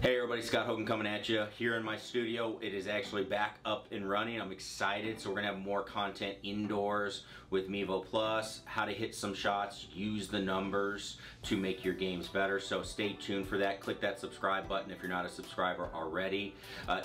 Hey everybody, Scott Hogan coming at you here in my studio. It is actually back up and running. I'm excited. So we're gonna have more content indoors with Mevo Plus, how to hit some shots, use the numbers to make your games better. So stay tuned for that. Click that subscribe button if you're not a subscriber already.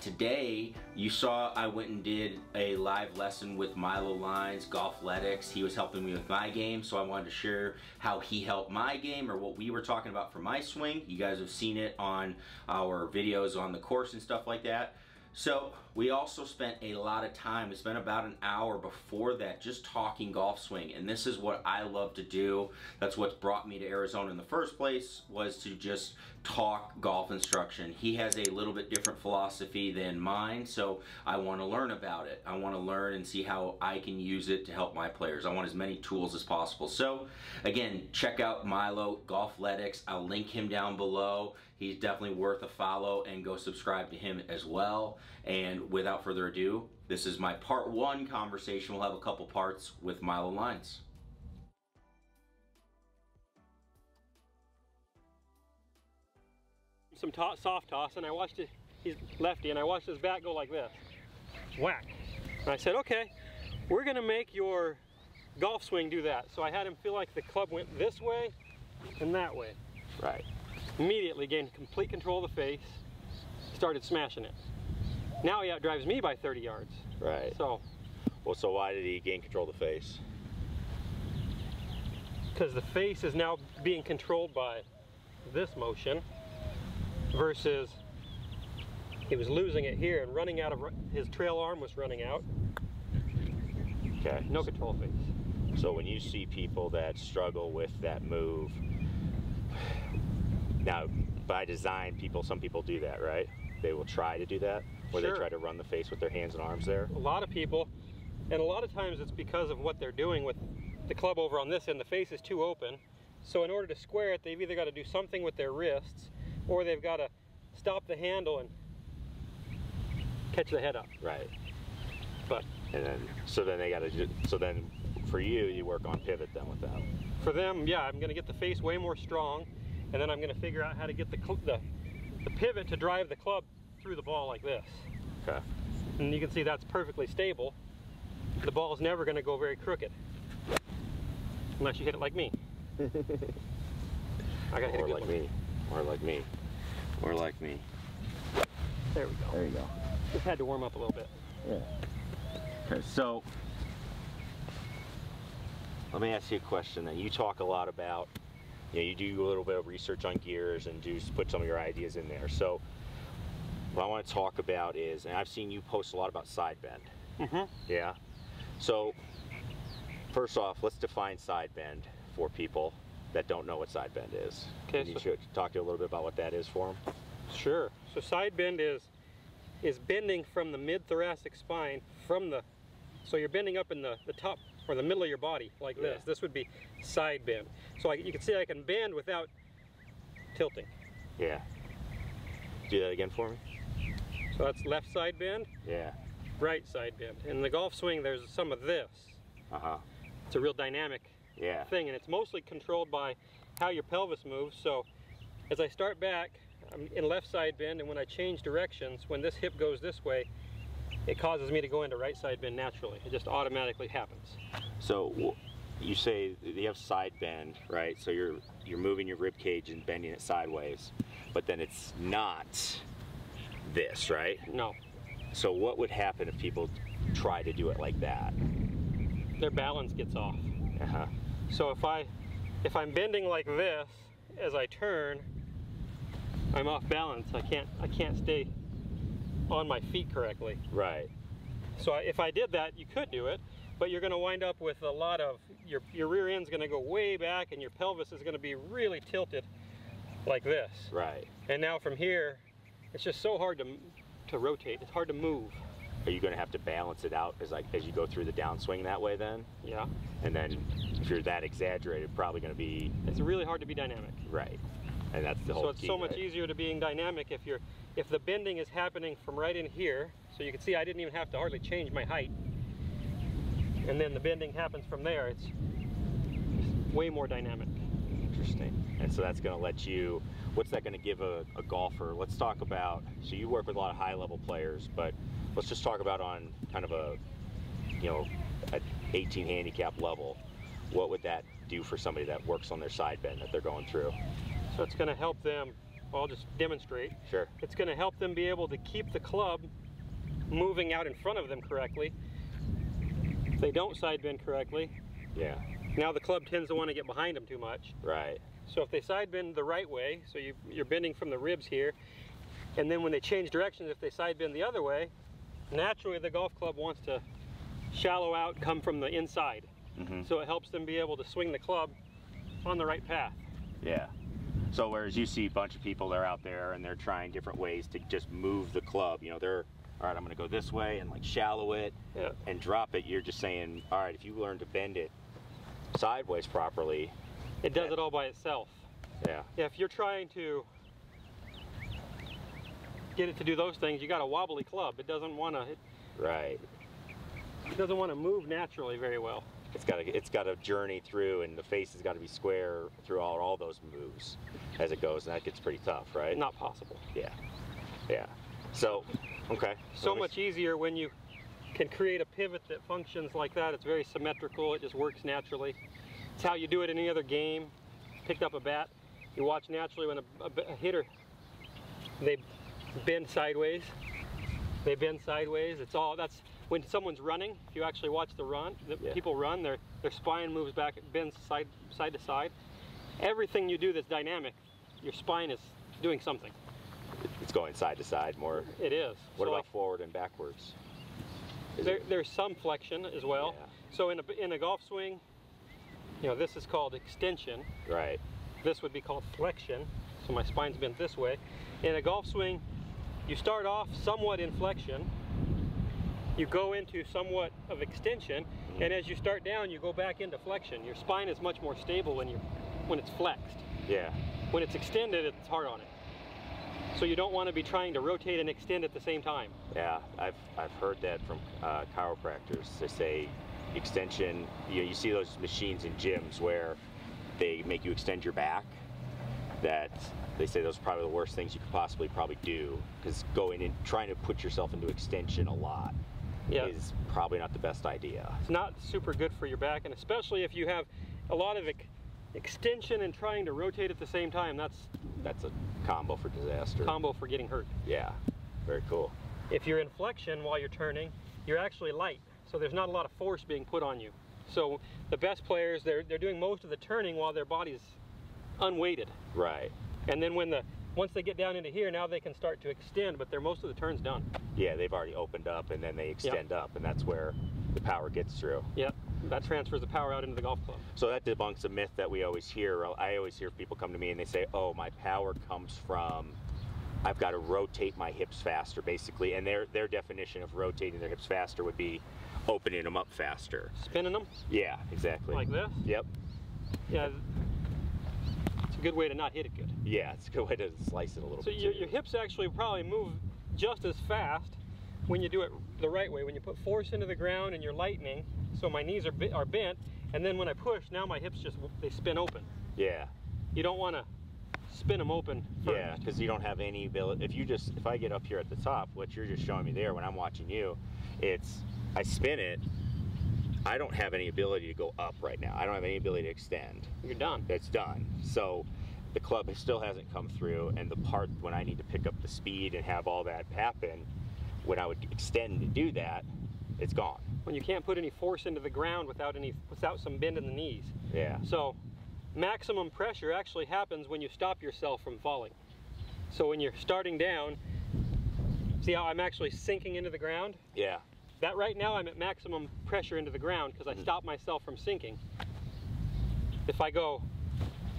Today, you saw I went and did a live lesson with Milo Lines, Golfletics. He was helping me with my game, so I wanted to share how he helped my game or what we were talking about for my swing. You guys have seen it on our videos on the course and stuff like that. So we also spent a lot of time, we spent about an hour before that just talking golf swing, and this is what I love to do. That's what's brought me to Arizona in the first place, was to just talk golf instruction. He has a little bit different philosophy than mine, so I want to learn about it. I want to learn and see how I can use it to help my players. I want as many tools as possible. So again, check out Milo Golfletics. I'll link him down below. He's definitely worth a follow, and go subscribe to him as well. And without further ado, this is my part one conversation. We'll have a couple parts with Milo Lines. Some soft toss, and I watched it, he's lefty, and I watched his bat go like this. Whack. And I said, okay, we're gonna make your golf swing do that. So I had him feel like the club went this way and that way. Right. Immediately gained complete control of the face, started smashing it. Now he outdrives me by 30 yards. Right. So. Well, so why did he gain control of the face? Because the face is now being controlled by this motion versus he was losing it here and running out of, his trail arm was running out. Okay. No control of face. So when you see people that struggle with that move, now by design, some people do that, right? They will try to do that, where Sure. they try to run the face with their hands and arms there. A lot of people, and a lot of times it's because of what they're doing with the club over on this end. The face is too open, so in order to square it, they've either got to do something with their wrists, or they've got to stop the handle and catch the head up. Right. But and then, so then they got to. So then, for you, you work on pivot then with that. For them, yeah, I'm going to get the face way more strong, and then I'm going to figure out how to get the pivot to drive the club through the ball like this. Okay. And you can see that's perfectly stable. The ball is never going to go very crooked unless you hit it like me. I gotta hit it like me. Or like me. Or like me. There we go. There you go. Just had to warm up a little bit. Yeah. Okay, so let me ask you a question that you talk a lot about. You do a little bit of research on gears and put some of your ideas in there. So what I want to talk about is, and I've seen you post a lot about side bend. Mm-hmm. Yeah. So first off, let's define side bend for people that don't know what side bend is. Okay. Can you talk to you a little bit about what that is for them? Sure. So side bend is bending from the mid-thoracic spine so you're bending up in the top or the middle of your body like this. Yeah. This would be side bend. So you can see I can bend without tilting. Yeah. Do that again for me. So that's left side bend. Yeah. Right side bend. In the golf swing, there's some of this. Uh-huh. It's a real dynamic thing, and it's mostly controlled by how your pelvis moves. So as I start back, I'm in left side bend, and when I change directions, when this hip goes this way, it causes me to go into right side bend naturally. It just automatically happens. So you say you have side bend, right? So you're moving your rib cage and bending it sideways, but then it's not this, right? No. So what would happen if people try to do it like that? Their balance gets off. Uh-huh. So if I'm bending like this as I turn, I'm off balance. I can't stay on my feet correctly. Right. So if I did that, you could do it, but you're going to wind up with a lot of your rear end's going to go way back, and your pelvis is going to be really tilted like this. Right. And now from here, it's just so hard to rotate. It's hard to move. Are you going to have to balance it out as you go through the downswing that way then? Yeah. And then if you're that exaggerated, probably going to be... It's really hard to be dynamic. Right. And that's the whole So it's key, so much right? easier to being dynamic if the bending is happening from right in here. So you can see I didn't even have to hardly change my height. And then the bending happens from there. It's way more dynamic. Interesting. And so that's going to let you, what's that going to give a golfer? Let's talk about, so you work with a lot of high level players, but let's just talk about on kind of a, you know, at 18 handicap level, what would that do for somebody that works on their side bend that they're going through? So it's going to help them, well, I'll just demonstrate. Sure. It's going to help them be able to keep the club moving out in front of them correctly. If they don't side bend correctly, Yeah. now the club tends to want to get behind them too much. Right. So if they side bend the right way, so you're bending from the ribs here, and then when they change directions, if they side bend the other way, naturally the golf club wants to shallow out, come from the inside. So it helps them be able to swing the club on the right path. Yeah. So whereas you see a bunch of people, they're out there and they're trying different ways to just move the club, you know, they're, all right, I'm going to go this way and like shallow it and drop it. You're just saying, all right, if you learn to bend it sideways properly, it does it all by itself. Yeah. Yeah, if you're trying to get it to do those things, you got a wobbly club. It doesn't want to. Right. It doesn't want to move naturally very well. It's got to journey through, and the face has got to be square through all those moves as it goes, and that gets pretty tough, right? Not possible. Yeah. Yeah. So, okay. So much easier when you can create a pivot that functions like that. It's very symmetrical. It just works naturally. It's how you do it in any other game. Picked up a bat. You watch naturally when a hitter, they bend sideways. They bend sideways. It's all, that's when someone's running. If you actually watch people run, their spine moves back, it bends side to side. Everything you do that's dynamic, your spine is doing something. It's going side to side more. It is. What about forward and backwards? There's some flexion as well. Yeah. So in a golf swing, you know, this is called extension. Right. This would be called flexion. So my spine's bent this way. In a golf swing, you start off somewhat in flexion. You go into somewhat of extension, and as you start down, you go back into flexion. Your spine is much more stable when it's flexed. Yeah. When it's extended, it's hard on it. So you don't want to be trying to rotate and extend at the same time. Yeah, I've heard that from chiropractors. They say extension. You see those machines in gyms where they make you extend your back. That they say those are probably the worst things you could possibly do, because going and trying to put yourself into extension a lot is probably not the best idea. It's not super good for your back, and especially if you have a lot of extension and trying to rotate at the same time. That's a combo for disaster. Combo for getting hurt. Yeah, very cool. If you're in flexion while you're turning, you're actually light, so there's not a lot of force being put on you. So the best players, they're doing most of the turning while their body's unweighted. Right. And then once they get down into here, now they can start to extend, but most of the turn's done. Yeah, they've already opened up, and then they extend up, and that's where the power gets through. Yep, that transfers the power out into the golf club. So that debunks a myth that we always hear. I always hear people come to me and they say, oh, my power comes from, I've got to rotate my hips faster, basically. And their definition of rotating their hips faster would be opening them up faster. Spinning them? Yeah, exactly. Like this? Yep. Yeah. It's a good way to not hit it good. Yeah, it's a good way to slice it a little bit. So your hips actually probably move just as fast when you do it the right way. When you put force into the ground and you're lightening, so my knees are bent, and then when I push, now my hips they spin open. Yeah. You don't want to spin them open first. Yeah, because you don't have any ability. If I get up here at the top, what you're just showing me there when I'm watching you, I spin it, I don't have any ability to go up right now. I don't have any ability to extend. You're done. It's done. So the club still hasn't come through, and the part when I need to pick up the speed and have all that happen, when I would extend to do that, it's gone. When you can't put any force into the ground without some bend in the knees. Yeah. So maximum pressure actually happens when you stop yourself from falling. So when you're starting down, see how I'm actually sinking into the ground? Yeah. That right now I'm at maximum pressure into the ground because I stopped myself from sinking. If I go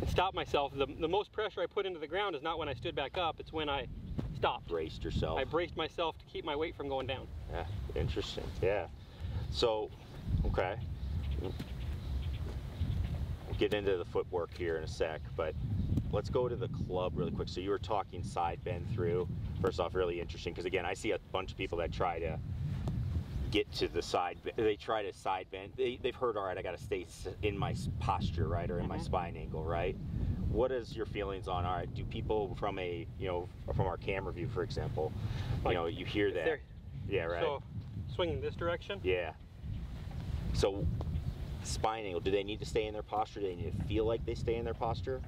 and stop myself, the most pressure I put into the ground is not when I stood back up, it's when I stopped. Braced yourself. I braced myself to keep my weight from going down. Yeah, interesting, yeah. So, okay. We'll get into the footwork here in a sec, but let's go to the club really quick. So you were talking side bend through. First off, really interesting, because again, I see a bunch of people that try to get to the side, they try to side bend. They've heard, all right, I got to stay in my posture, right, or in my spine angle, right? What is your feelings on, all right, do people from a, from our camera view, for example, you hear that? Yeah, right. So swinging this direction? Yeah. So spine angle, do they need to stay in their posture? Do they need to feel like they stay in their posture?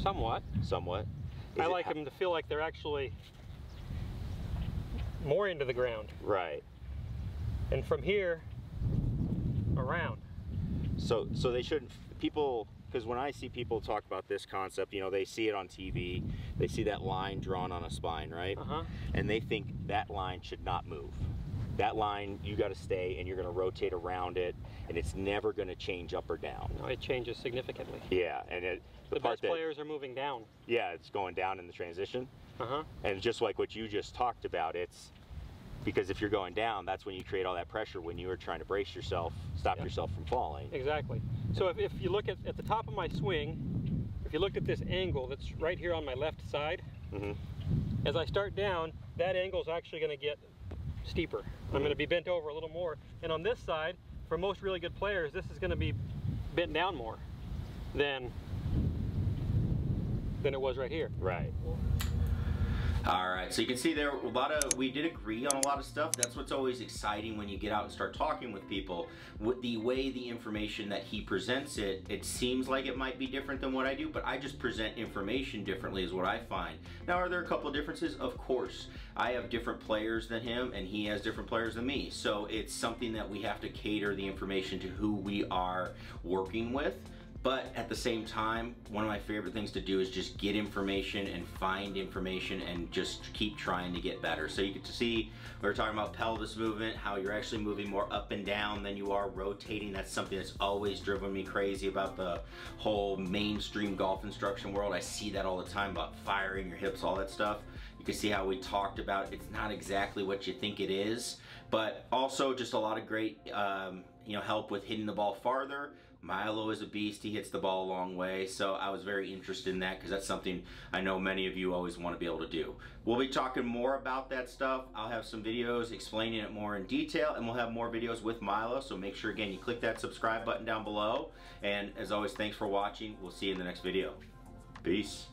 Somewhat. Somewhat. I like them to feel like they're actually more into the ground. Right. And from here, around. So they shouldn't, people, because when I see people talk about this concept, they see it on TV, they see that line drawn on a spine, right? And they think that line should not move. That line, you got to stay and you're going to rotate around it, and it's never going to change up or down. No, it changes significantly. Yeah, and the best players are moving down. Yeah, it's going down in the transition. And just like what you just talked about, it's because if you're going down, that's when you create all that pressure when you are trying to brace yourself, stop yourself from falling. Exactly. So if you look at the top of my swing, if you looked at this angle that's right here on my left side, as I start down, that angle is actually going to get steeper. I'm going to be bent over a little more. And on this side, for most really good players, this is going to be bent down more than it was right here. Right. All right, so you can see there we did agree on a lot of stuff. That's what's always exciting when you get out and start talking with people. With the way the information that he presents it seems like it might be different than what I do, but I just present information differently is what I find. Now, are there a couple of differences? Of course. I have different players than him, and he has different players than me. So it's something that we have to cater the information to who we are working with. But at the same time, one of my favorite things to do is just get information and find information and just keep trying to get better. So you get to see, we were talking about pelvis movement, how you're actually moving more up and down than you are rotating. That's something that's always driven me crazy about the whole mainstream golf instruction world. I see that all the time about firing your hips, all that stuff. You can see how we talked about it's not exactly what you think it is, but also just a lot of great help with hitting the ball farther. Milo is a beast. He hits the ball a long way, so I was very interested in that because that's something I know many of you always want to be able to do. We'll be talking more about that stuff. I'll have some videos explaining it more in detail, and we'll have more videos with Milo, so make sure, again, you click that subscribe button down below. And as always, thanks for watching. We'll see you in the next video. Peace.